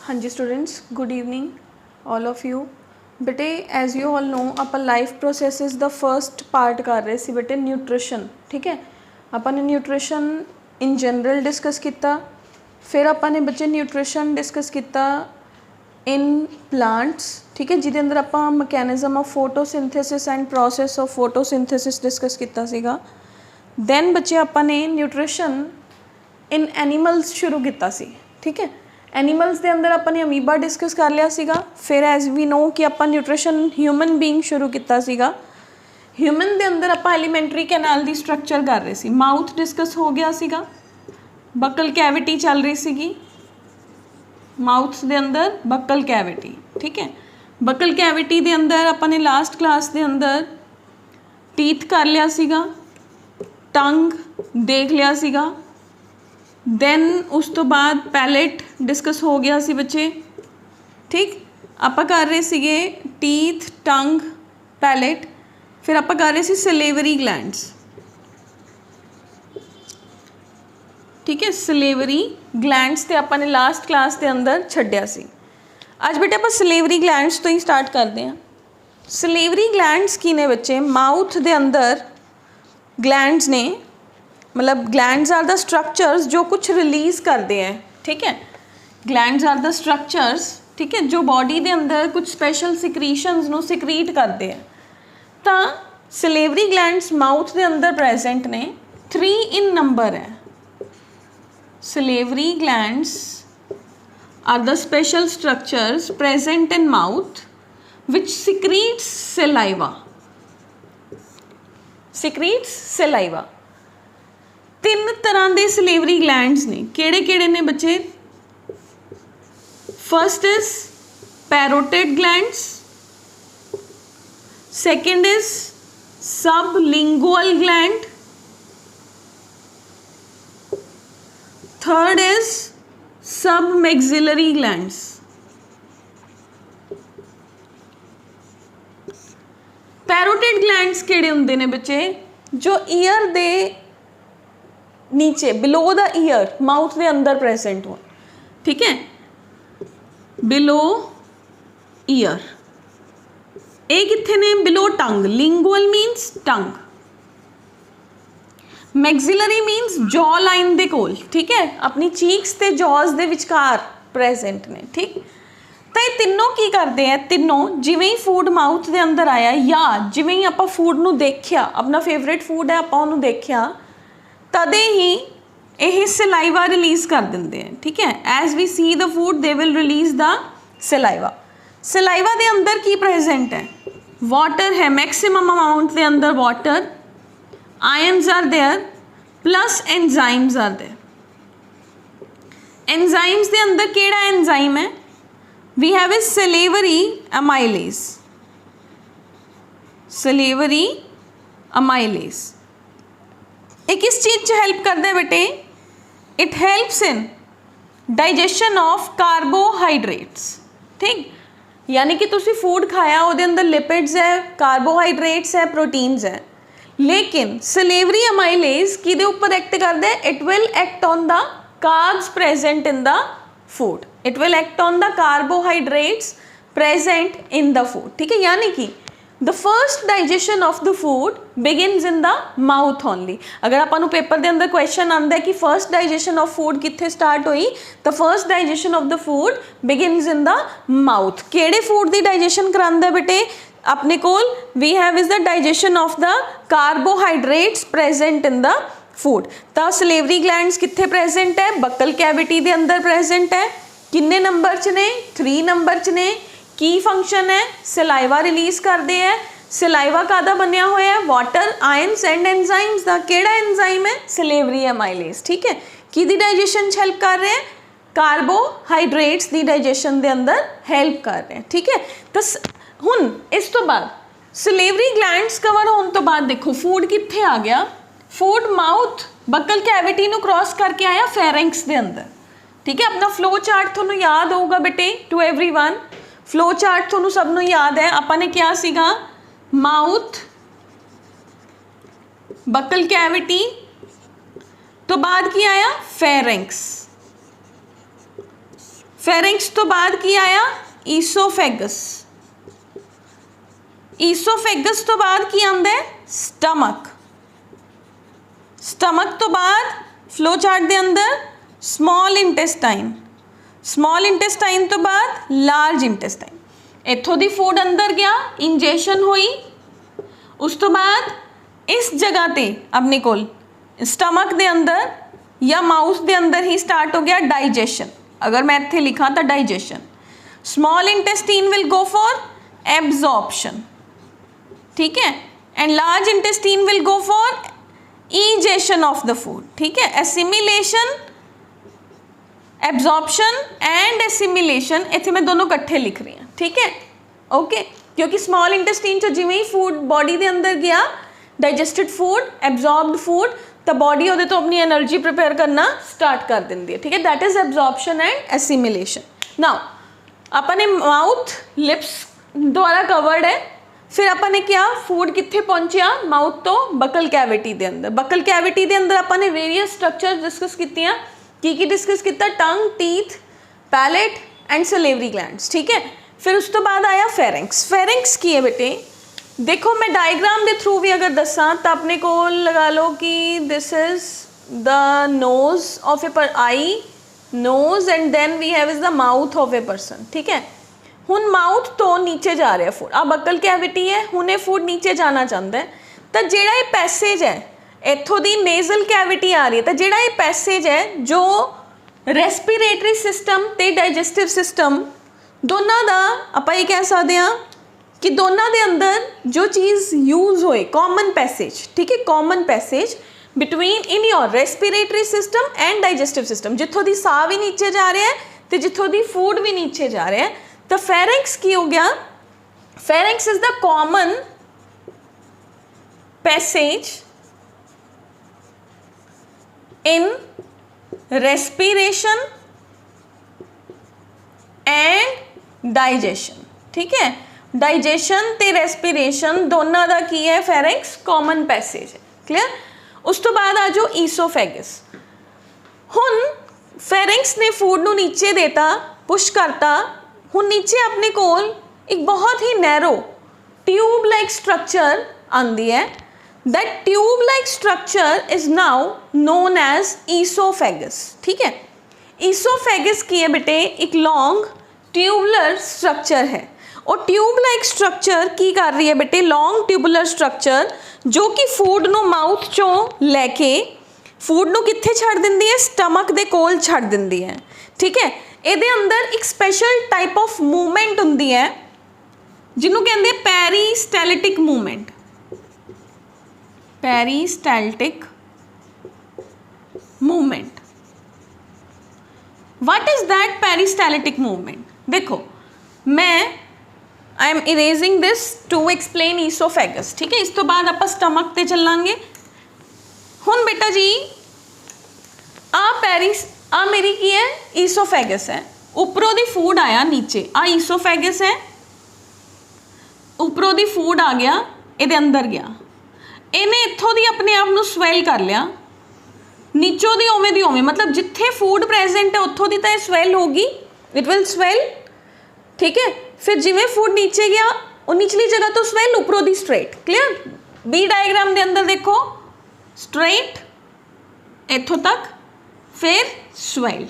हाँ जी students, good evening all of you. बेटे एज यू ऑल नो आप life processes the first part कर रहे सी बेटे न्यूट्रिशन। ठीक है, आपने न्यूट्रिशन इन जनरल डिस्कस किया, फिर आपने बच्चे न्यूट्रिशन डिस्कस किया इन प्लांट्स। ठीक है, जिहदे अंदर आप mechanism of photosynthesis and process of photosynthesis discuss किया सीगा। दैन बच्चे आपने न्यूट्रिशन इन एनीमल्स शुरू किया सी। ठीक है, एनीमल्स के अंदर अपने अमीबा डिस्कस कर लिया सीगा। फिर एज वी नो कि आप न्यूट्रिशन ह्यूमन बीइंग शुरू किया सीगा। ह्यूमन के अंदर आप एलीमेंट्री कैनाल की स्ट्रक्चर कर रहे सी। माउथ डिस्कस हो गया सीगा, बकल कैविटी चल रही सीगी, माउथ के अंदर बकल कैविटी। ठीक है, बकल कैविटी के अंदर अपने लास्ट क्लास के अंदर टीथ कर लिया सीगा, टंग देख लिया सीगा। दैन उस तो बाद पैलेट डिस्कस हो गया सी बच्चे। ठीक, आप कर रहे सीगे टीथ, टंग, पैलेट। फिर आप कर रहे सी सलेवरी ग्लैंड्स। ठीक है, सलेवरी ग्लैंड्स ते आपने लास्ट क्लास के अंदर छड्डिया सी। अज बेटे आप सलेवरी ग्लैंड्स तो ही स्टार्ट करते हैं। सलेवरी ग्लैंड्स की ने बच्चे, माउथ के अंदर ग्लैंड्स ने, मतलब ग्लैंड्स आर द स्ट्रक्चर्स जो कुछ रिलीज़ करते हैं। ठीक है, ग्लैंड्स आर द स्ट्रक्चर्स, ठीक है, जो बॉडी के अंदर कुछ स्पैशल सिक्रीशंस नो सिक्रीट करते हैं। तो सलेवरी ग्लैंड्स माउथ के अंदर प्रेजेंट ने, 3 इन नंबर है। Salivary glands are the special structures present in mouth which secretes saliva. Secretes saliva. 3 तरह के सलेवरी ग्लैंड्स ने, केड़े-केड़े ने बच्चे? First is parotid glands, second is sublingual gland, third is submaxillary glands. Parotid glands केड़े हुंदे ने बच्चे? जो ईयर दे नीचे, बिलो द ईयर, माउथ के अंदर प्रेजेंट हो। ठीक है, बिलो ईयर। ये कित्थे ने? बिलो टंग। लिंगुअल मीनस टंग, मैक्सिलरी मीनस जॉ लाइन दे कोल। ठीक है, अपनी चीक्स ते जॉज दे विचकार प्रेजेंट ने। ठीक, तो ये तीनों की करते हैं? तीनों जिवें ही फूड माउथ के अंदर आया या जिवें ही आप फूड नूं देखिया, अपना फेवरेट फूड है आप उन्होंने देखिया, तदे ही यह सलाइवा रिलीज़ कर देंगे हैं। ठीक है, as we see the food they will release the saliva. Saliva के अंदर की प्रेजेंट है? वाटर है, मैक्सिमम अमाउंट के अंदर water, ions are there, plus enzymes are there. Enzymes के अंदर केड़ा एंजाइम है? We have a salivary amylase. Salivary amylase ये किस चीज़ च हेल्प करता है बेटे? It helps in digestion of carbohydrates. ठीक, यानी कि तुसी फूड खाया, उसके अंदर लिपिड्स है, कार्बोहाइड्रेट्स है, प्रोटीन्स है, लेकिन सलेवरी अमाइलेज किदे ऊपर एक्ट करता है? It will act on the carbs present in the food. It will act on the carbohydrates present in the food. ठीक है, यानी कि the first digestion of the food begins in the mouth only. अगर आपको paper के अंदर question आता है कि फर्स्ट डाइजेशन ऑफ फूड कित्थे स्टार्ट हुई, तो first digestion of the food begins in the mouth. केड़े फूड की डाइजेशन करांदा है बेटे? अपने कोल we have is the digestion of the carbohydrates present in the food. तो सलेवरी ग्लैंड्स कित्थे प्रेजेंट है? बकल कैविटी के अंदर प्रेजेंट है। किन्ने नंबर च ने? 3 नंबर च ने। की फंक्शन है? सलाइवा रिलीज करते हैं। सलाइवा कादा बनया हुआ है? वाटर, आयन्स एंड एंजाइम्स का। केड़ा एंजाइम है? Salivary amylase. ठीक है, की दी डाइजेशन हेल्प कर रहे हैं? कार्बोहाइड्रेट्स की डाइजेशन के अंदर हेल्प कर रहे हैं। ठीक है, तो हुण इस तो बाद सलेवरी ग्लैंड्स कवर होने तो बाद देखो फूड कित्थे आ गया? फूड माउथ बकल कैविटी नूं क्रॉस करके आया फेरेंक्स के अंदर। ठीक है, अपना फ्लो चार्ट तुहानूं याद होगा बेटे, टू एवरीवन फ्लो चार्ट तुहानूं सबनूं याद है। आपने क्या सीगा? माउथ, बकल कैविटी, तो बाद की आया फेरेंक्स। ਫੈਰਿੰਕਸ ਤੋਂ ਬਾਅਦ ਕੀ ਆਇਆ? ਈਸੋਫੈਗਸ। ਈਸੋਫੈਗਸ ਤੋਂ ਬਾਅਦ ਕੀ ਆਉਂਦਾ ਹੈ? ਸਟਮਕ। ਸਟਮਕ ਤੋਂ ਬਾਅਦ ਫਲੋ ਚਾਰਟ ਦੇ ਅੰਦਰ ਸਮਾਲ ਇੰਟੈਸਟਾਈਨ। ਸਮਾਲ ਇੰਟੈਸਟਾਈਨ ਤੋਂ ਬਾਅਦ ਲਾਰਜ ਇੰਟੈਸਟਾਈਨ। ਇੱਥੋਂ ਦੀ ਫੂਡ ਅੰਦਰ ਗਿਆ, ਇੰਜੈਸ਼ਨ ਹੋਈ, ਉਸ ਤੋਂ ਬਾਅਦ ਇਸ ਜਗ੍ਹਾ ਤੇ ਆਪਣੇ ਕੋਲ ਸਟਮਕ ਦੇ ਅੰਦਰ ਜਾਂ ਮਾਊਥ ਦੇ ਅੰਦਰ ਹੀ ਸਟਾਰਟ ਹੋ ਗਿਆ ਡਾਈਜੈਸ਼ਨ। ਅਗਰ ਮੈਂ ਇੱਥੇ ਲਿਖਾਂ ਤਾਂ digestion. Small intestine will go for absorption, ठीक है, and large intestine will go for egestion of the food, ठीक है। एसिमिलेशन, एब्जॉर्प्शन एंड एसिमिलेशन इत्थे मैं दोनों इकट्ठे लिख रही हूँ, ठीक है, ओके। क्योंकि स्मॉल इंटेस्टाइन चो जिवें ही फूड बॉडी के अंदर गया, डाइजेस्टेड फूड, एब्जॉर्ब्ड फूड, तो बॉडी उहदे तो अपनी एनर्जी प्रिपेयर करना स्टार्ट कर देंदी है, ठीक है। That is absorption and assimilation. Now अपने माउथ लिप्स द्वारा कवर्ड है, फिर अपने क्या फूड कित्थे पहुंचा? माउथ तो बकल कैविटी के अंदर। बकल कैविटी के अंदर अपने वेरियस स्ट्रक्चर डिस्कस कीतियां। की डिस्कस किया? Tongue, teeth, palate and salivary glands, ठीक है। फिर उस तो बाद आया फेरिंक्स। फेरिंक्स की है बेटे, देखो मैं डायग्राम के थ्रू भी अगर दसा तो अपने को लगा लो कि this is the nose of a eye, nose and then we have is the mouth of a person, ठीक है। हुण माउथ तो नीचे जा रहा फूड, आ बकल कैविटी है, हुण ये फूड नीचे जाना चाहता है, तो जिहड़ा ये पैसेज है इत्थों दी नेजल कैविटी आ रही है, तो जिहड़ा ये पैसेज है जो रेस्पिरेटरी सिस्टम ते डाइजेस्टिव सिस्टम दोनों का आपां ये कह सकते हैं कि दोनों के अंदर जो चीज़ यूज़ होए, कॉमन पैसेज, ठीक है, common passage between in your respiratory system and digestive system, जिथों दी साह भी नीचे जा रहा है तो जिथों दी फूड भी नीचे जा रहा है। तो फेरिंक्स की हो गया? Pharynx is the common passage in respiration and digestion, ठीक है। डाइजेशन ते रेस्पिरेशन दोनों का की है? फेरिंक्स कॉमन पैसेज है, क्लियर। उस तो बाद आ जाओ ईसोफेगस। हुण फेरिंक्स ने फूड नू नीचे देता, पुश करता, हुण नीचे अपने कोल एक बहुत ही नैरो ट्यूब लाइक स्ट्रक्चर आंदी है। That tube like structure is now known as oesophagus, ठीक है। ईसोफेगस की है बेटे? एक लॉन्ग ट्यूबुलर स्ट्रक्चर है, और ट्यूब लाइक स्ट्रक्चर की कर रही है बेटे? लॉन्ग ट्यूबुलर स्ट्रक्चर जो कि फूड नू माउथ चों लैके फूड नू कित्थे छड़ दिंदी है? स्टमक दे कोल छड़ दिंदी है, ठीक है। ਇਹਦੇ अंदर एक स्पेशल टाइप ऑफ मूवमेंट ਹੁੰਦੀ है ਜਿਹਨੂੰ ਕਹਿੰਦੇ peristaltic movement. Peristaltic movement, what is that peristaltic movement? देखो मैं I am erasing this to explain oesophagus, ठीक है। इस तो बाद आप स्टमक ते चलांगे। हुण बेटा जी आ मेरी की है? ईसोफेगस है। उपरों दी फूड आया नीचे, आ ईसोफेगस है, उपरों दी फूड आ गया, ये अंदर गया, इन्हें इत्थों दी अपने आप नू स्वेल कर लिया, नीचों दी उवें दी उवें, मतलब जिथे फूड प्रेजेंट है उत्थों दी तो स्वेल होगी, इट विल स्वेल, ठीक है। फिर जिवें फूड नीचे गया और निचली जगह तो स्वेल, उपरों दी स्ट्रेट, क्लियर। बी डायग्राम के अंदर देखो स्ट्रेट इत्थों तक, फिर स्वेल्ड।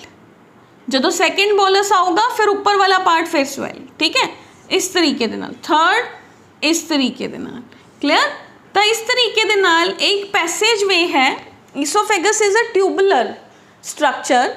जदों सैकेंड बोलस आऊगा फिर ऊपर वाला पार्ट फिर स्वेल्ड, ठीक है। इस तरीके दे नाल, थर्ड इस तरीके दे नाल, क्लियर। तो इस तरीके दे नाल एक पैसेज वे है। Oesophagus is a tubular structure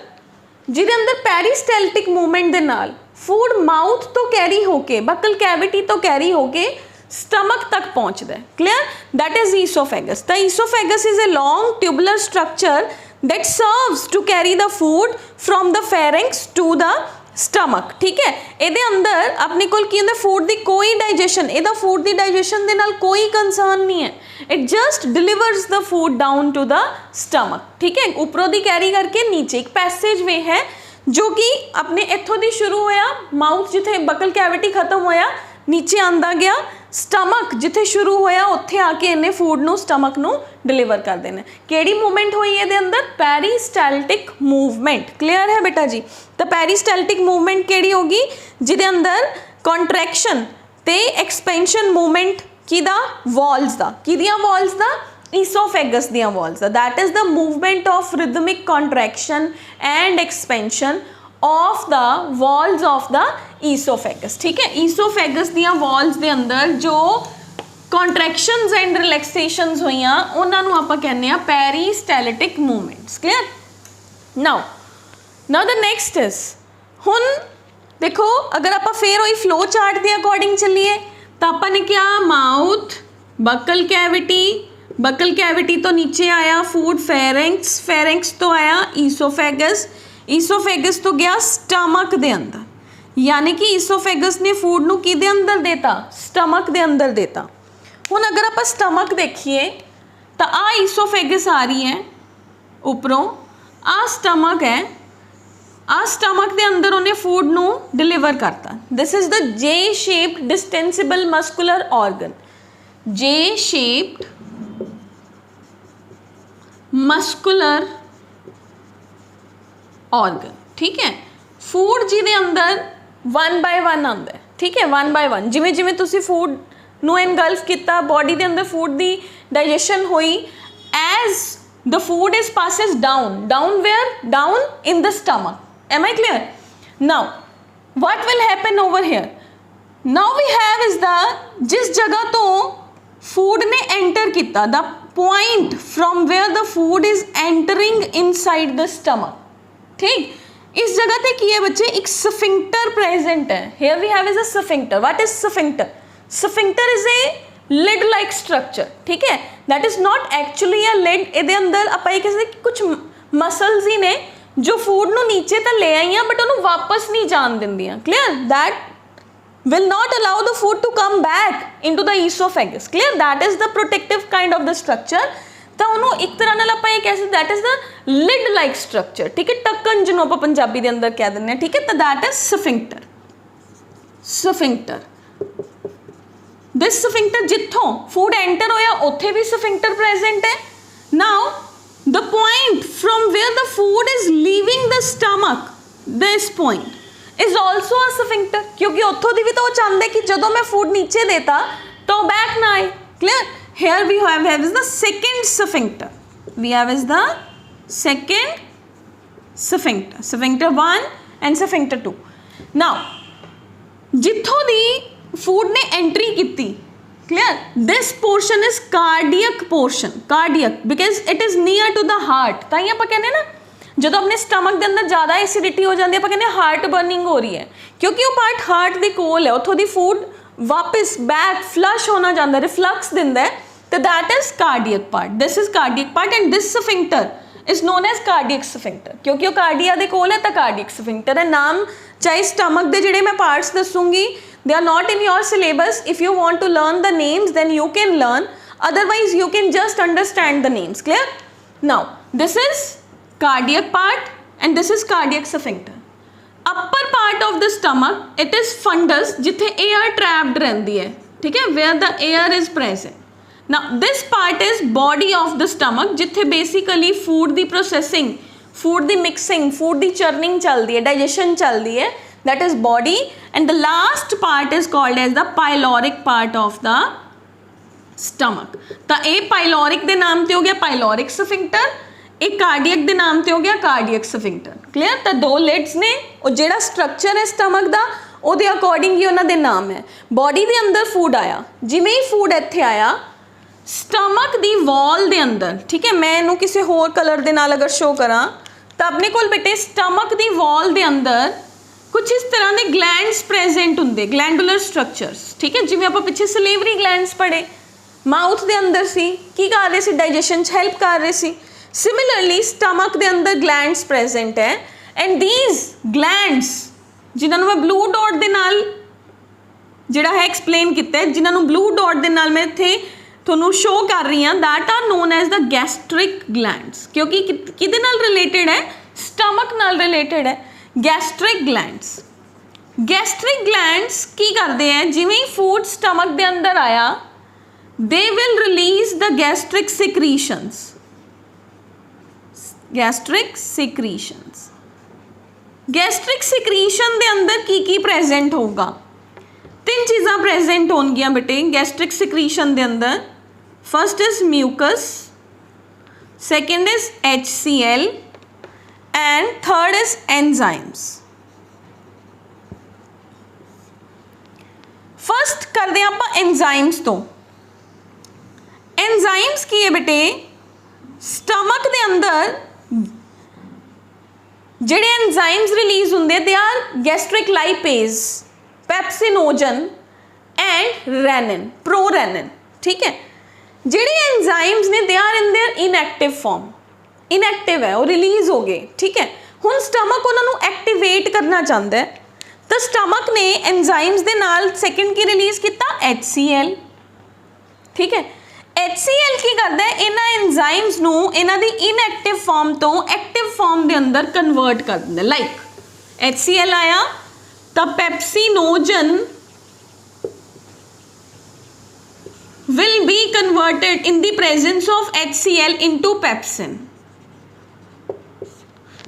जिहदे अंदर पेरिस्टैल्टिक मूवमेंट दे नाल फूड माउथ तो कैरी होके, बकल कैविटी तो कैरी होके स्टमक तक पहुँचता है, clear. That is oesophagus. The oesophagus is a long tubular structure that serves to carry the food from the pharynx to the stomach, ठीक है। ਇਹਦੇ अंदर अपने कोल की ਹੁੰਦਾ? फूड ਦੀ कोई डाइजेशन, ਇਹਦਾ फूड ਦੀ डाइजेशन ਦੇ ਨਾਲ कोई कंसर्न नहीं है, it just delivers the food down to the stomach, ठीक है। उपरों ਦੀ कैरी करके नीचे एक पैसेज वे है जो कि अपने इत्थों ਦੀ शुरू होया, माउथ जिथे बकल कैविटी खत्म होया, नीचे आंदा गया, ਸਟਮਕ ਜਿੱਥੇ ਸ਼ੁਰੂ ਹੋਇਆ ਉੱਥੇ ਆ ਕੇ ਇਹਨੇ ਫੂਡ ਨੂੰ ਸਟਮਕ ਨੂੰ ਡਿਲੀਵਰ ਕਰ ਦੇਣਾ। ਕਿਹੜੀ ਮੂਵਮੈਂਟ ਹੋਈ ਇਹਦੇ ਅੰਦਰ? ਪੈਰੀਸਟੈਲਟਿਕ ਮੂਵਮੈਂਟ। ਕਲੀਅਰ ਹੈ ਬੇਟਾ ਜੀ? ਤਾਂ ਪੈਰੀਸਟੈਲਟਿਕ ਮੂਵਮੈਂਟ ਕਿਹੜੀ ਹੋਗੀ? ਜਿਹਦੇ ਅੰਦਰ ਕੰਟਰੈਕਸ਼ਨ ਤੇ ਐਕਸਪੈਂਸ਼ਨ ਮੂਵਮੈਂਟ ਕਿਹਦਾ? ਵਾਲਸ ਦਾ। ਕਿਹਦੀਆਂ ਵਾਲਸ ਦਾ? ਈਸੋਫੈਗਸ ਦੀਆਂ Waltz the. That is the movement of rhythmic contraction and expansion of the walls of the esophagus। ठीक है, ईसोफेगस दियां walls दे अंदर जो contractions and relaxations होइयां उन्हां नूं आपां कहने आ peristaltic movements। clear? now the next is, हुण देखो अगर आपां फेर वही फ्लो चार्ट दे अकॉर्डिंग चलीए तो आपां ने क्या? Mouth, buccal cavity, buckle cavity तो नीचे आया फूड, फेरेंक्स, फेरेंक्स तो आया ईसोफेगस, ईसोफेगस तो गया स्टमक दे अंदर, यानी कि ईसोफेगस ने फूड नूं किहदे अंदर देता? स्टमक दे अंदर देता। हुण अगर आपां स्टमक देखिए तो आ ईसोफेगस आ रही है उपरों, आ स्टमक है, आ स्टमक दे अंदर उन्हें फूड नूं डिलीवर करता। This is the J shaped distensible muscular organ, J shaped muscular organ. ठीक है, फूड जिहदे अंदर 1 by 1 आंदा है। ठीक है, 1 by 1 जिवें जिवें तुसी फूड नूं इनगल्फ किया, बॉडी दे अंदर फूड दी डाइजेशन हुई, as the food is passes down where? Down in the stomach. Am I clear? Now what will happen over here? Now we have is the जिस जगह तो फूड ने एंटर किया, the point from where the food is entering inside the stomach. ठीक, इस जगह पे की है बच्चे? एक स्फिंक्टर प्रेजेंट है। Here we have is a sphincter. What is sphincter? Sphincter is a lid like structure. ठीक है, that is not actually a lid. ਇਹਦੇ ਅੰਦਰ ਆਪਾਂ ਇਹ ਕਹਿੰਦੇ ਕਿ ਕੁਝ ਮਸਲਸ ਹੀ ਨੇ ਜੋ ਫੂਡ ਨੂੰ ਨੀਚੇ ਤਾਂ ਲੈ ਆਈਆਂ ਬਟ ਉਹਨੂੰ ਵਾਪਸ ਨਹੀਂ ਜਾਣ ਦਿੰਦੀਆਂ। Clear? That will not allow the food to come back into the esophagus। clear? that is the protective kind of the structure। ਤਾਂ ਉਹਨੂੰ ਇੱਕ ਤਰ੍ਹਾਂ ਨਾਲ ਆਪਾਂ ਇਹ ਕਹਿ ਸਕਦੇ that is the lid like structure। ਠੀਕ ਹੈ, ਢੱਕਣ ਜਿਹਨੂੰ ਆਪਾਂ ਪੰਜਾਬੀ ਦੇ ਅੰਦਰ ਕਹਿ ਦਿੰਦੇ ਹਾਂ। ਠੀਕ ਹੈ, ਤਾਂ that is sphincter। sphincter, this sphincter ਜਿੱਥੋਂ food enter ਹੋਇਆ ਉੱਥੇ ਵੀ sphincter present ਹੈ। now the point from where the food is leaving the stomach, this point is also a sphincter, क्योंकि ਉੱਥੋਂ ਦੀ ਵੀ ਤਾਂ ਉਹ ਚਾਹੁੰਦੇ कि ਜਦੋਂ मैं food नीचे देता तो back ना आए। clear? here we have is the second sphincter, we have is the second sphincter, sphincter 1 and sphincter 2। now ਜਿੱਥੋਂ ਦੀ food ने entry ਕੀਤੀ, clear, this portion is cardiac portion, cardiac because it is near to the heart। ਤਾਂ ਹੀ ਆਪਾਂ ਕਹਿੰਦੇ ਨਾ ਜਦੋਂ ਆਪਣੇ stomach ਦੇ ਅੰਦਰ ਜ਼ਿਆਦਾ ਐਸਿਡਿਟੀ ਹੋ ਜਾਂਦੀ ਹੈ ਆਪਾਂ ਕਹਿੰਦੇ ਹਾਰਟ ਬਰਨਿੰਗ ਹੋ ਰਹੀ ਹੈ, ਕਿਉਂਕਿ ਉਹ ਪਾਰਟ ਹਾਰਟ ਦੇ ਕੋਲ ਹੈ, ਉੱਥੋਂ ਦੀ ਫੂਡ ਵਾਪਸ ਬੈਕ ਫਲਸ਼ ਹੋਣਾ ਜਾਂਦਾ, ਰਿਫਲਕਸ ਦਿੰਦਾ ਹੈ, ਤੇ that is cardiac part. This is cardiac part and this sphincter is known as cardiac sphincter, क्योंकि वो कार्डिया दे कोल है तो कार्डियक स्फिंक्टर है। नाम चाहे स्टमक दे जिहड़े मैं पार्ट्स दसूंगी they are not in your syllabus. If you want to learn the names then you can learn, otherwise you can just understand the names. Clear? Now this is cardiac part and this is cardiac sphincter। upper part of the stomach it is fundus, जिथे air trapped रहती है। ठीक है, where the air is present। now this part is body of the stomach, जिथे basically food दी processing, food दी mixing, food दी churning चलती है, digestion चलती है, that is body। and the last part is called as the pyloric part of the stomach। ਤਾਂ ਇਹ pyloric ਦੇ ਨਾਮ ਤੇ ਹੋ ਗਿਆ pyloric sphincter, एक कार्डियक के नाम से हो गया कार्डियक स्फिंक्टर। क्लियर? तो दो लिड्स ने और जेड़ा स्ट्रक्चर है स्टमक का ਉਹਦੇ अकॉर्डिंग ही उन्होंने नाम है। बॉडी के अंदर फूड आया, जिमें ही फूड इत्थे आया स्टमक की वॉल के अंदर। ठीक है, मैं इनू किसी होर कलर के नाल अगर शो करा तो अपने को बेटे स्टमक की वॉल के अंदर कुछ इस तरह के ग्लैंड्स प्रेजेंट होंगे, ग्लैंडुलर स्ट्रक्चरस। ठीक है, जिमें आप पिछे सलेवरी ग्लैंड्स पढ़े, माउथ के अंदर सी की कर रहे सी, डाइजेशन हेल्प कर रहे सी। सिमिलरली स्टमक के अंदर ग्लैंड्स प्रेजेंट है एंड दीज ग्लैंड्स जिन्होंने मैं ब्लू डॉट के नाल जिहड़ा है एक्सप्लेन किया है, जिन्होंने ब्लू डॉट के नाल मैं इत्थे तुहानूं शो कर रही हाँ, that are known as the gastric glands, क्योंकि किहदे नाल रिलेटेड है? स्टमक नाल रिलेटेड है, गैस्ट्रिक ग्लैंड्स। ਗੈਸਟ੍ਰਿਕ ਗਲੈਂਡਸ ਕੀ ਕਰਦੇ ਹੈ, ਜਿਵੇਂ ਹੀ ਫੂਡ ਸਟਮਕ ਦੇ ਅੰਦਰ ਆਇਆ they will release the gastric secretions. Gastric secretions ਦੇ ਅੰਦਰ ਕੀ present ਹੋਊਗਾ, ਤਿੰਨ ਚੀਜ਼ਾਂ present ਹੋਣਗੀਆਂ ਬੇਟੇ gastric secretion ਦੇ ਅੰਦਰ. first is mucus, second is HCl and third is enzymes. first ਕਰਦੇ ਹਾਂ ਆਪਾਂ enzymes ਤੋਂ. एंजाइम्स की है बेटे, स्टमक दे अंदर जेडे एंजाइम्स रिलीज होंगे they are gastric lipase, pepsinogen and rennin, prorennin. ठीक है, जेडे एंजाइम्स ने they are in their inactive form, inactive है, वो रिलीज हो गए. ठीक है, हुण स्टमक उन्होंने एक्टिवेट करना चाहता है, तो स्टमक ने एंजाइम्स दे नाल सेकंड की रिलीज किया HCl. ठीक है, HCl की करता है, इन्हां एंजाइम्स नूं इन्हां दी इनएक्टिव फॉर्म तो एक्टिव फॉर्म दे अंदर कन्वर्ट कर दिंदा. लाइक HCl आया तो pepsinogen will be converted in the presence of HCl into pepsin.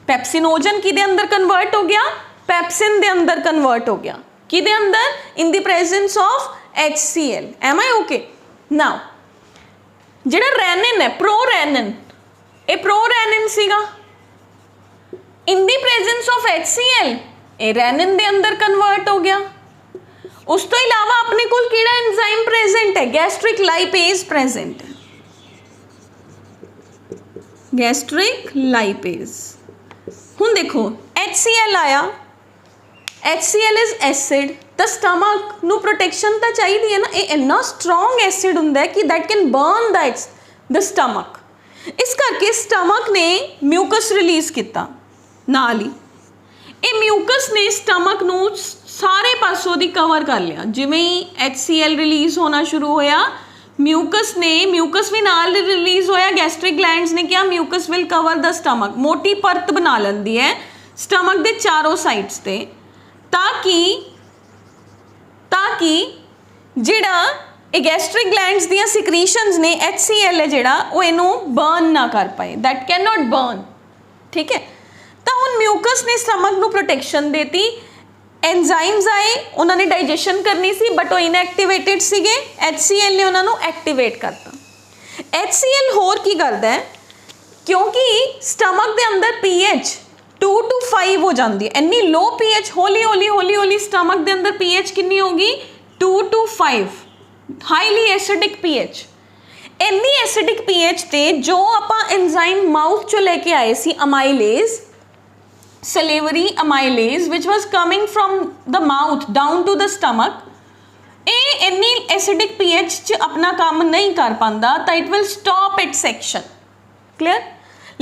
Pepsinogen किदे अंदर कन्वर्ट हो गया, पेप्सिन दे अंदर कन्वर्ट हो गया. किदे अंदर, in the presence of HCl. Am I okay? Now ਜਿਹੜਾ ਰੈਨਿਨ ਹੈ, ਪ੍ਰੋਰੈਨਿਨ, ਇਹ ਪ੍ਰੋਰੈਨਿਨ ਸੀਗਾ, ਇਨ ਦੀ ਪ੍ਰੈਜ਼ੈਂਸ ਆਫ HCl ਇਹ ਰੈਨਿਨ ਦੇ ਅੰਦਰ ਕਨਵਰਟ ਹੋ ਗਿਆ. ਉਸ ਤੋਂ ਇਲਾਵਾ ਆਪਣੇ ਕੋਲ ਕਿਹੜਾ ਐਂਜ਼ਾਈਮ ਪ੍ਰੈਜ਼ੈਂਟ ਹੈ, ਗੈਸਟ੍ਰਿਕ ਲਾਈਪੇਜ਼ ਪ੍ਰੈਜ਼ੈਂਟ ਹੈ. ਗੈਸਟ੍ਰਿਕ ਲਾਈਪੇਜ਼. ਹੁਣ ਦੇਖੋ HCl ਆਇਆ, HCl इज एसिड, तो स्टमक नू प्रोटेक्शन तो चाहिए है ना, ये इन्ना स्ट्रोंग एसिड होंदा है कि that can burn the stomach. इस करके स्टमक ने म्यूकस रिलीज़ किया नाल ही. ये म्यूकस ने स्टमक नू सारे पासों दी कवर कर लिया. जिवें ही HCl रिलीज़ होना शुरू होया, म्यूकस भी नाल रिलीज़ होया. गैस्ट्रिक ग्लैंड्स ने क्या, mucus will cover the stomach, मोटी परत बना लैंदी है स्टमक के चारों साइड्स ते, ताकि जिहड़ा गैस्ट्रिक ग्लैंड्स दियां सिक्रीशंस ने HCl है जिहड़ा वो इनू बर्न ना कर पाए, दैट कैन नॉट बर्न. ठीक है, तो हुण म्यूकस ने स्टमक नू प्रोटेक्शन देती. एंजाइम्स आए, उन्होंने डाइजेशन करनी सी बट वो इनएक्टिवेटेड सीगे, HCl ने उन्होंने एक्टिवेट करता. HCl होर की करता है, क्योंकि स्टमक के अंदर pH 2 to 5 हो जाती है, इन्नी लो pH, हौली हौली स्टमक के अंदर pH कितनी होगी, 2 to 5, हाईली एसिडिक pH. इन्नी एसिडिक pH ते जो आपां एंजाइम माउथ चो लेके आए सी amylase, salivary amylase which was coming from the mouth down to the stomach, ये इन्नी एसिडिक pH च अपना काम नहीं कर पाता, तो it will stop it's action. Clear.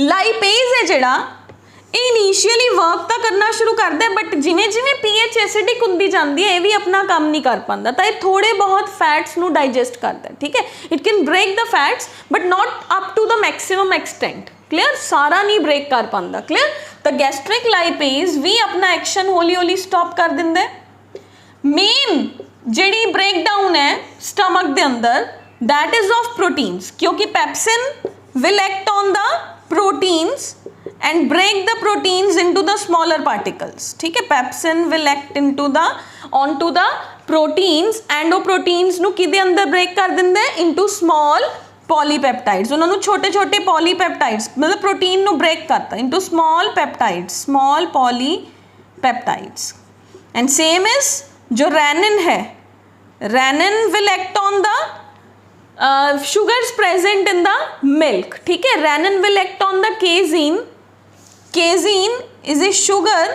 Lipase है जिहड़ा इनिशियली वर्क तो करना शुरू करता है, बट जिमें जिमें pH एसिडिक होंदी जाती है ये भी अपना काम नहीं कर पाता, तो ये थोड़े बहुत फैट्स नू डाइजेस्ट करता है. ठीक है, it can break the fats but not up to the maximum extent. Clear, सारा नहीं ब्रेक कर पाता. क्लियर, तो गैस्ट्रिक लाइपेज भी अपना एक्शन हौली हौली स्टॉप कर देंगे. मेन जिहड़ी ब्रेकडाउन है स्टमक के अंदर, दैट इज ऑफ प्रोटीन्स, क्योंकि pepsin will act on the proteins and break the proteins into the smaller particles. ठीक है, pepsin will act onto the proteins and वो proteins नू किदे अंदर break कर देंगे, into small polypeptides. उन्होंने छोटे छोटे polypeptides, मतलब प्रोटीन नू break करता into small peptides, small polypeptides. And same is जो renin है, renin will act on the sugars present in the milk. ठीक है, renin will act on the casein. Casein is a sugar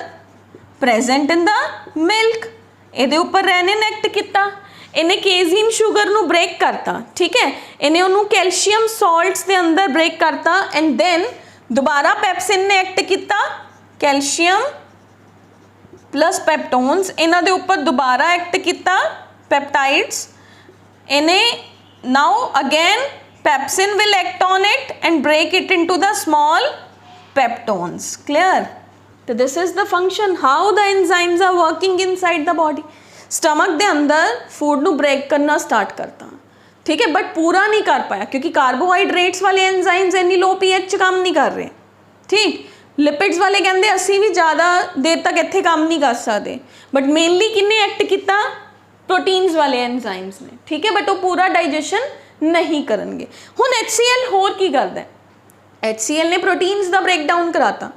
present in the milk. ਇਹਦੇ ਉੱਪਰ rennin act किया, इन्हें केजीन sugar नू break करता. ठीक है, इन्हें उन्होंने कैल्शियम सॉल्ट्स के अंदर ब्रेक करता एंड देन दोबारा पेप्सिन ने एक्ट किया, कैल्शियम प्लस पेप्टोन्स, इन्हों के ऊपर दोबारा एक्ट किया पेप्टाइड्स. इन्हें now again pepsin will act on it and break it into the small peptones. Clear. तो this is the function how the enzymes are working inside the body. Stomach के अंदर food ਨੂੰ break करना start करता, ठीक है, but पूरा नहीं कर पाया क्योंकि कार्बोहाइड्रेट्स वाले एंजाइम्स इन्नी लो pH काम नहीं कर रहे, ठीक। लिपिड्स वाले कहते असी भी ज़्यादा देर तक इत्थे काम नहीं कर सकते, बट मेनली किन्ने एक्ट किया, प्रोटीन्स वाले एंजाइम्स ने, ठीक है, बट वो पूरा डाइजेशन नहीं करनगे। हुण HCl होर की करदा है, HCl ने प्रोटीन्स का ब्रेकडाउन कराता।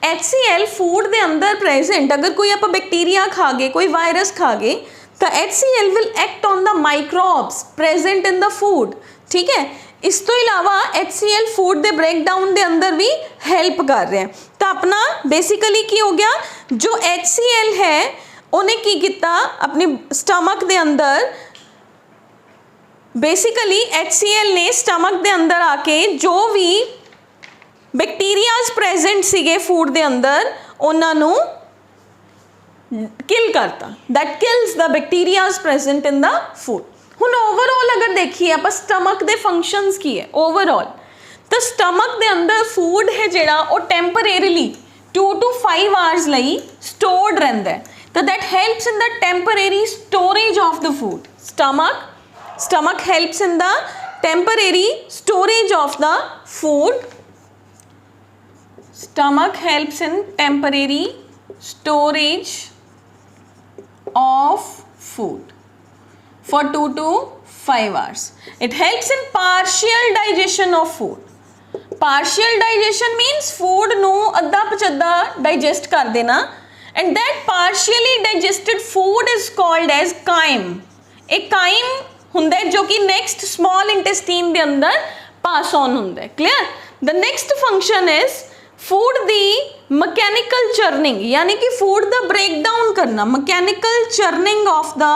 HCl फूड के अंदर प्रेजेंट, अगर कोई आप बैक्टीरिया खा गए, कोई वायरस खा गए, तो HCl will act on the microbes present in the food, ठीक है। इस तो इलावा HCl फूड के ब्रेकडाउन के अंदर भी हेल्प कर रहे हैं। तो अपना बेसिकली की हो गया, जो HCl है उन्हें की किया अपने स्टमक के अंदर, बेसिकली HCl ने स्टमक के अंदर आके जो भी बैक्टीरियाज प्रेजेंट सीगे फूड के अंदर उन्होंने किल करता, that kills the bacterias present in the food. हुण ओवरऑल अगर देखिए आप स्टमक के फंक्शंस की है ओवरऑल, तो स्टमक के अंदर फूड है जिहड़ा वो टैंपरेरीली 2 to 5 आवर्स लई स्टोर्ड रहिंदा है, तो that helps in the temporary storage of the food. Stomach helps in the temporary storage of the food. Stomach helps in temporary storage of food for 2 to 5 hours. It helps in partial digestion of food. Partial digestion means food ਨੂੰ ਅੱਧਾ ਪਚੱਧਾ digest ਕਰ ਦੇਣਾ, and that partially digested food is called as chyme. एक chyme ਹੁੰਦਾ है जो कि next small intestine ਦੇ ਅੰਦਰ pass on ਹੁੰਦਾ है, clear? The next function is food the mechanical churning, यानी कि फूड का ब्रेकडाउन करना, mechanical churning of the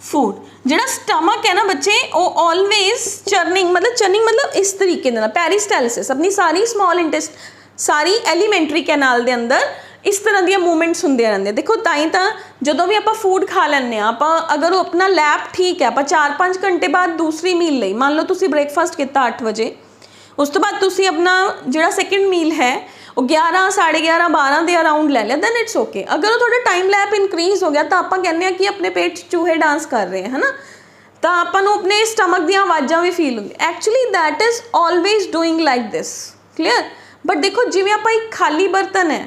food. जिहड़ा स्टमक है ना बच्चे, वो ऑलवेज चर्निंग मतलब इस तरीके ना, पेरिस्टैलिसिस, अपनी सारी स्मॉल इंटेस्ट, सारी एलीमेंट्री कैनाल के अंदर इस तरह दी मूवमेंट्स होंदे रहंदे। देखो ताई जो भी आप फूड खा लैंदे आप, अगर वो अपना लैब ठीक है, आप 4-5 घंटे बाद दूसरी मील लई, मान लो तुसी ब्रेकफास्ट किया 8 बजे, उस तो बाद तुसी अपना जिहड़ा सेकंड मील है वो 11, 11:30, 12 के अराउंड ले लिया, दैन इट्स ओके। अगर वो थोड़ा टाइम लैप इनक्रीज हो गया तो आप कहने हैं कि अपने पेट चूहे डांस कर रहे हैं, है ना, तो आपको अपने स्टमक दी आवाज़ा भी फील होंगी। Actually that is always doing like this, clear. But देखो जिवें आप एक खाली बर्तन है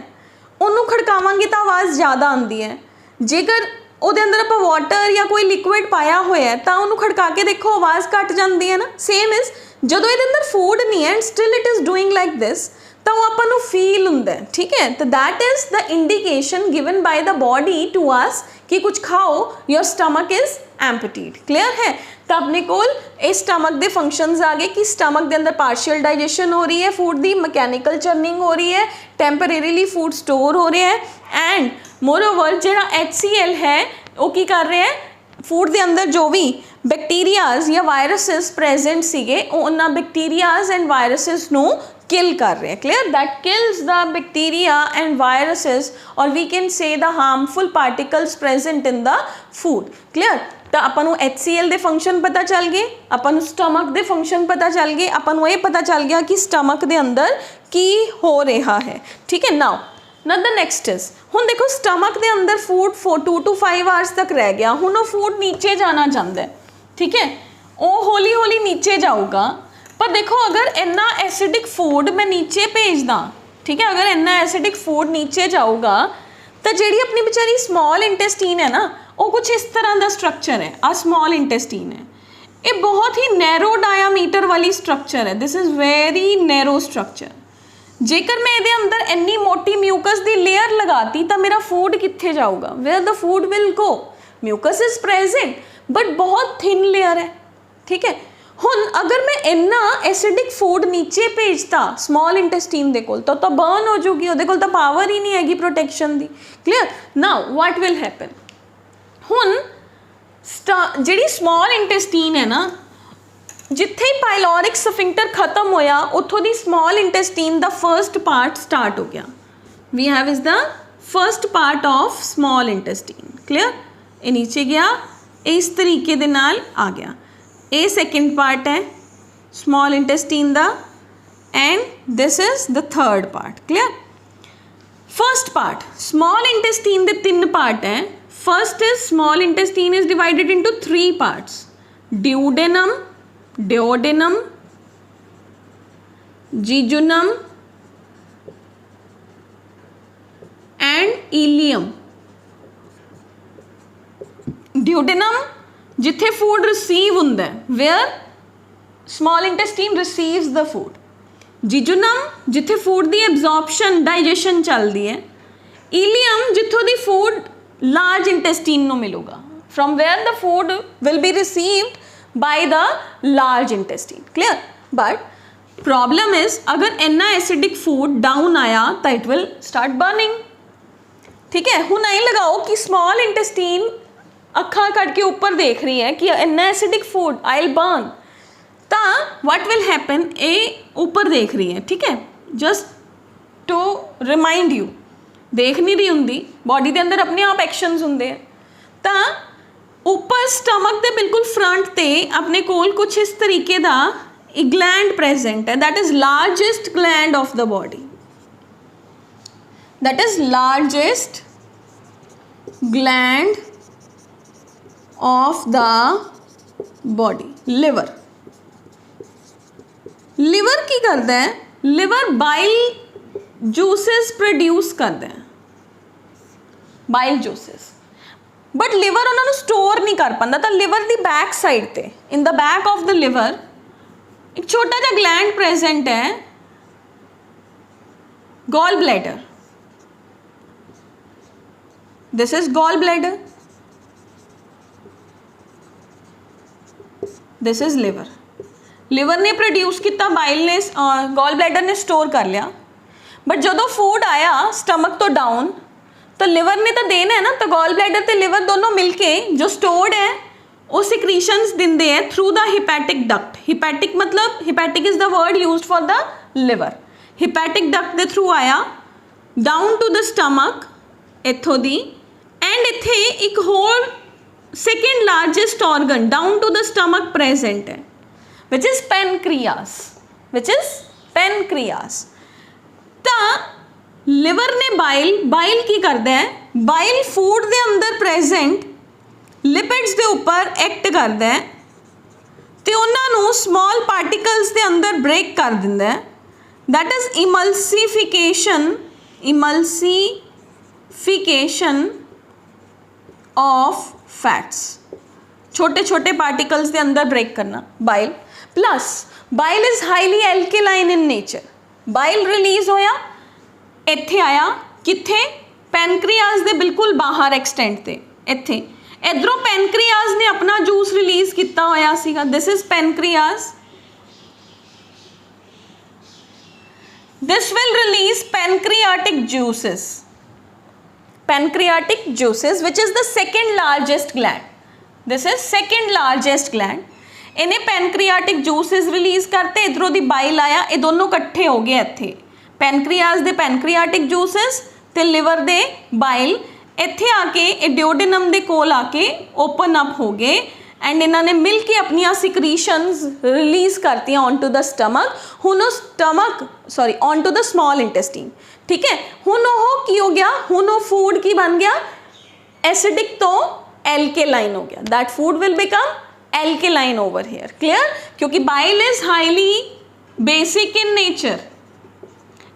उन्होंने खड़कावांगे तो आवाज़ ज़्यादा आती है, जेकर ਉਹਦੇ अंदर आप वाटर या कोई लिक्विड पाया हुआ है तो उन्होंने खड़का के देखो आवाज़ घट जाती है ना। सेम इज़ जो ये अंदर फूड नहीं है and still it is doing like this, तो वो आपको फील होंदा है, ठीक है। तो that is the indication given by the body to us कि कुछ खाओ, your stomach is emptied, clear है। तो अपने कोल इस स्टमक के फंक्शंस आ गए कि स्टमक के अंदर पार्शियल डाइजेशन हो रही है फूड की, मैकेनिकल चर्निंग हो रही है, टैंपरेरीली फूड स्टोर हो रहा है, एंड मोरओवर जो HCl है वो की कर रहे हैं, फूड के अंदर जो भी बैक्टीरियाज या वायरसेस प्रेजेंट सीगे उन्होंने बैक्टीरियाज एंड वायरसेस नू किल कर रहे हैं, clear. That kills the bacteria and viruses, और we can say the harmful particles present in the food, clear. तो अपन HCl के फंक्शन पता चल गए, अपन स्टमक के फंक्शन पता चल गए, अपन ये पता चल गया कि स्टमक के अंदर की हो रहा है, ठीक है। नाउ द नेक्स्ट इज, हुण देखो स्टमक के अंदर फूड 2 to 5 आवर्स तक रह गया, हुण वो फूड नीचे जाना चाहता है, ठीक है, वो हौली हौली नीचे जाऊगा। पर देखो अगर इन्ना एसिडिक फूड मैं नीचे भेज दा, ठीक है, अगर इन्ना एसिडिक फूड नीचे जाऊगा तो जी अपनी बेचारी स्मॉल इंटेस्टीन है ना, वो कुछ इस तरह का स्ट्रक्चर है। आ स्मॉल इंटेस्टीन है, ये बहुत ही नैरो डायामीटर वाली स्ट्रक्चर है, this is very narrow structure. जेकर मैं ये अंदर इन्नी मोटी म्यूकस की लेयर लगाती तो मेरा फूड कित्थे जाऊगा, where the food will go, mucus is present but बहुत थिन लेयर है, ठीक है। हुण अगर मैं इन्ना एसिडिक फूड नीचे भेजता स्मॉल इंटेस्टीन दे कोल तो बर्न हो जाऊगी, उहदे कोल तो पावर ही नहीं हैगी protection the, clear. Now what will happen, हुण जिहड़ी स्मॉल इंटेस्टीन है ना, जिथे ही पाइलोरिक सफिंक्टर खत्म होया उत्थों दी स्मॉल इंटेस्टीन दा फर्स्ट पार्ट स्टार्ट हो गया। We have is the first part of small intestine, clear. ये नीचे गया, इस तरीके दे नाल आ गया, ये सेकेंड पार्ट है स्मॉल इंटेस्टीन दा, and this is the third part, clear. First part small intestine दे 3 पार्ट हैं. First is small intestine is divided into 3 parts. Duodenum, duodenum, jejunum and ileum. Duodenum जिथे फूड रिसीव हुंदा है, where small intestine receives the food. Jejunum जिथे food दी absorption digestion चलती है. Ileum जिथों दी फूड लार्ज इंटेस्टीन नो मिलेगा, from where the food will be received by the large intestine. Clear. But problem is अगर इन्ना एसिडिक फूड डाउन आया तो इट विल स्टार्ट बर्निंग. ठीक है. हुण नहीं लगाओ कि स्मॉल इंटेस्टीन अखा कट के ऊपर देख रही है कि इन्ना acidic food I will burn, तो व्हाट विल हैपन, ये ऊपर देख रही है. ठीक है. जस्ट टू रिमाइंड यू, देख नहीं रही होंगी, बॉडी के अंदर अपने आप एक्शनस होंगे. तो ऊपर स्टमक के बिल्कुल फ्रंट ते अपने कोल कुछ इस तरीके का एक ग्लैंड प्रेजेंट है. That is largest gland of the body. That is largest gland of the body. Liver. Liver की करता है, लिवर बाइल जूसेस प्रोड्यूस करता है, बाइल जूसेस. बट लिवर उन्होंने स्टोर नहीं कर पाता. तो लिवर की बैक साइड ते, in the back of the liver एक छोटा सा ग्लैंड प्रेजेंट है, gall bladder. This is gall bladder, this is liver. Liver ने प्रोड्यूस किया, बाइल ने, गॉल ब्लैडर ने स्टोर कर लिया. बट जो फूड आया स्टमक तो डाउन, तो लिवर ने तो देना है ना, तो गॉल ब्लैडर तो लिवर दोनों मिलके जो स्टोर्ड है वो सिक्रीशंस देंगे हैं through the hepatic duct. Hepatic मतलब, hepatic is the word used for the liver. Hepatic duct के थ्रू आया डाउन टू द स्टमक इथों दी, एंड इत्थे एक whole second largest organ down to the stomach present है, which is pancreas, which is pancreas. तो liver ने bile की करता है, बाइल फूड के अंदर प्रेजेंट लिपिड्स के ऊपर एक्ट करता है, तो उन्होंने स्मॉल पार्टिकल्स के अंदर ब्रेक कर दिंदा है. That is emulsification of fats. छोटे छोटे पार्टिकल्स के अंदर ब्रेक करना. Bile plus bile is highly alkaline in nature. Bile release होया, इत्थे आया कित्थे, पैनक्रियाज दे बिल्कुल बाहर एक्सटेंट ते, इत्थे इधरों पैनक्रियाज ने अपना जूस रिलीज किया होया सीगा. This is pancreas. This will release pancreatic juices. Pancreatic juices, which is the second largest gland. This is second largest gland. इन्हें पैनक्रियाटिक जूसेस रिलीज करते, इधरों दी बाइल आया, ये दोनों इकट्ठे हो गए इत्थे. पैनक्रियाज दे पैनक्रियाटिक जूसेस ते लिवर दे बाइल इत्थे आके डिओडेनम दे कोल आके ओपन अप हो गए, एंड इन्होंने मिल के अपनिया सिक्रीशंस रिलीज करती ऑन टू द स्टमक. हुन stomach sorry on to the small intestine. ठीक है. हुन वो की हो गया, हुन वो फूड की बन गया, एसिडिक तो एल्केलाइन हो गया. That food will become alkaline over here. Clear. क्योंकि bile is highly basic in nature.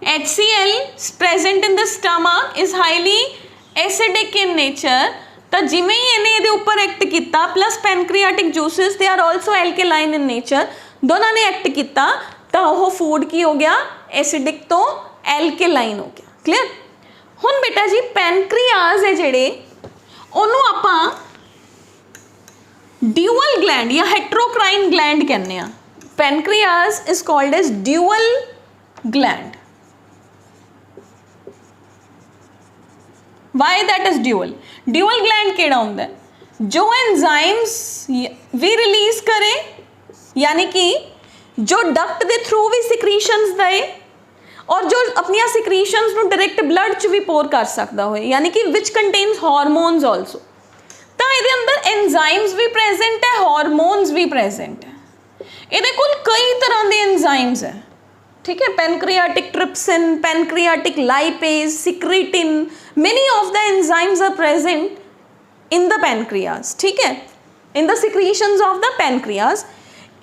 HCl present in the stomach is highly acidic in nature. तो जिमें ही इन्हें ये ऊपर एक्ट किया, plus pancreatic juices they are also alkaline in nature, दोनों ने एक्ट किया, तो वो फूड की हो गया एसिडिक तो एल्केलाइन हो गया. क्लियर. हुण बेटा जी पैनक्रियाज है जेड़े उन्होंने आपां ड्यूअल ग्लैंड या हेट्रोक्राइन ग्लैंड कहने. Pancreas is called as dual gland. Why that is dual. Dual gland केड़ा होंदा है, जो एंजाइम्स भी रिलीज करे, यानी कि जो डक्ट के थ्रू भी सिक्रीशंस दे, और जो अपनी सिक्रीशंस नू डायरेक्ट ब्लड च भी पोर कर सकता हो, यानी कि विच कंटेन्स हार्मोन्स ऑल्सो. तो ये अंदर एंजाइम्स भी प्रेजेंट है, हार्मोन्स भी प्रेजेंट है. ये कुल कई तरह के एंजाइम्स है. ठीक है, pancreatic trypsin, pancreatic lipase, secretin, many of the enzymes are present in the pancreas, ठीक है, in the secretions of the pancreas.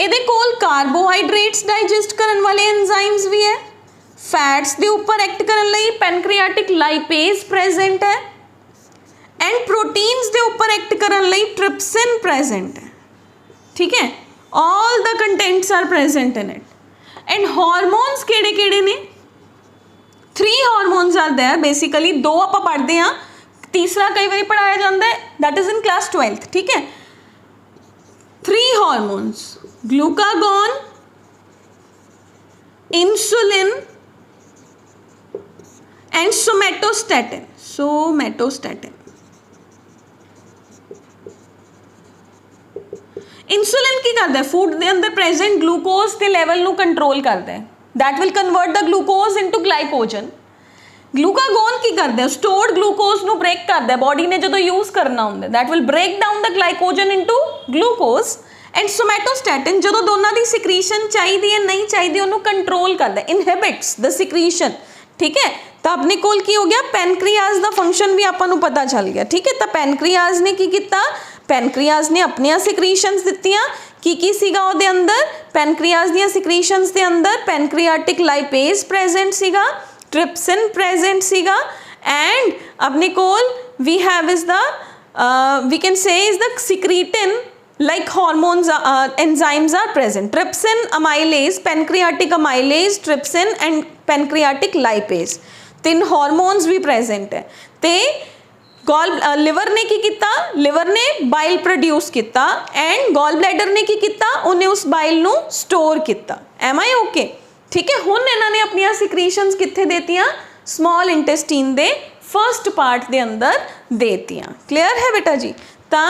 ਇਹਦੇ ਕੋਲ ਕਾਰਬੋਹਾਈਡਰੇਟਸ ਡਾਈਜੈਸਟ ਕਰਨ ਵਾਲੇ ਐਂਜ਼ਾਈਮਸ ਵੀ ਹੈ, ਫੈਟਸ ਦੇ ਉੱਪਰ ਐਕਟ ਕਰਨ ਲਈ ਪੈਨਕ੍ਰੀਆਟਿਕ ਲਾਈਪੇਜ਼ ਪ੍ਰੈਜ਼ੈਂਟ ਹੈ, ਐਂਡ ਪ੍ਰੋਟੀਨਸ ਦੇ ਉੱਪਰ ਐਕਟ ਕਰਨ ਲਈ ਟ੍ਰਿਪਸਿਨ ਪ੍ਰੈਜ਼ੈਂਟ ਹੈ, ਠੀਕ ਹੈ, all the contents are present in it. And hormones ਕਿਹੜੇ ਕਿਹੜੇ ਨੇ? 3 hormones are there basically, 2 ਆਪਾਂ ਪੜ੍ਹਦੇ ਹਾਂ, ਤੀਸਰਾ ਕਈ ਵਾਰੀ ਪੜਾਇਆ ਜਾਂਦਾ ਹੈ, that is in class 12th, ਠੀਕ ਹੈ। 3 hormones, glucagon, insulin and somatostatin. Insulin की करता है, फूड के अंदर प्रेजेंट ग्लूकोज के लैवल ਨੂੰ कंट्रोल करता है, that will convert the glucose into glycogen. Glucagon की करता है, स्टोर्ड ग्लूकोज ਨੂੰ ब्रेक करता है, बॉडी ने जो यूज करना होंगे, that will break down the glycogen into glucose. And somatostatin जो दोनों की सिक्रीशन चाहिए है नहीं चाहिए उन्होंने कंट्रोल करता है, इनहिबिट्स द सिक्रीशन, ठीक है। तो अपने कोल की हो गया, पैनक्रियाज का फंक्शन भी आपको पता चल गया, ठीक है। तो पैनक्रियाज ने की किया, पैनक्रियाज ने अपनिया सिक्रीशनस दित्तियां, की सीगा उहदे अंदर, पैनक्रियाज दियां सिक्रीशनस दे अंदर पैनक्रियाटिक लाइपेज प्रेजेंट सीगा, ट्रिप्सिन प्रेजेंट सीगा, एंड अपने कोल we have is the we can say is the secretin like hormones enzymes are present, trypsin amylase, pancreatic amylase, trypsin and pancreatic lipase, 3 hormones भी present है। ते liver ने की किया, लिवर ने बाइल प्रोड्यूस किया, एंड गॉल ब्लैडर ने की किया, उन्हें उस बाइल नू स्टोर किया। एम आई ओके, ठीक है। हुण इन्होंने अपनिया सिक्रीशनस कित्थे देतियां, स्मॉल इंटेस्टीन दे फर्स्ट पार्ट दे अंदर देतियां। क्लियर है बेटा जी? तां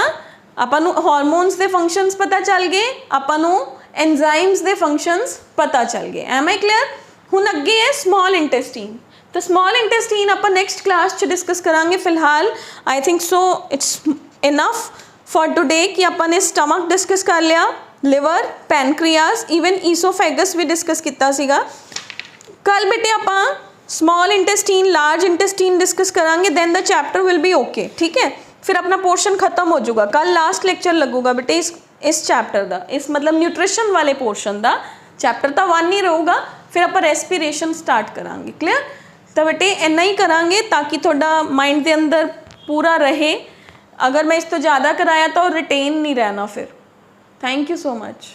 ਆਪਾਂ ਨੂੰ ਹਾਰਮੋਨਸ ਦੇ ਫੰਕਸ਼ਨਸ ਪਤਾ ਚੱਲ ਗਏ, ਆਪਾਂ ਨੂੰ ਐਂਜ਼ਾਈਮਸ ਦੇ ਫੰਕਸ਼ਨਸ ਪਤਾ ਚੱਲ ਗਏ। Am I clear? ਹੁਣ ਅੱਗੇ ਹੈ ਸਮਾਲ ਇੰਟੈਸਟੀਨ। तो स्मॉल इंटेस्टीन आप नैक्सट क्लास च डिस्कस करांगे। फिलहाल I think so it's enough for today कि आपने स्टमक डिस्कस कर लिया, लिवर, पैनक्रियाज, ईवन ईसोफेगस भी डिस्कस किया सीगा। कल बेटे आप small intestine, large intestine discuss करांगे, then the chapter will be okay, ठीक है। फिर अपना पोर्शन खत्म हो जाऊगा। कल लास्ट लेक्चर लगूगा बेटे इस चैप्टर का, इस मतलब न्यूट्रिशन वाले पोर्शन का। चैप्टर तो 1 ही रहूगा, फिर आप रेस्पिरेशन स्टार्ट करांगे। क्लियर? तो बेटे इन्ना ही करांगे ताकि थोड़ा माइंड के अंदर पूरा रहे। अगर मैं इस तो ज़्यादा कराया तो रिटेन नहीं रहना फिर। Thank you so much.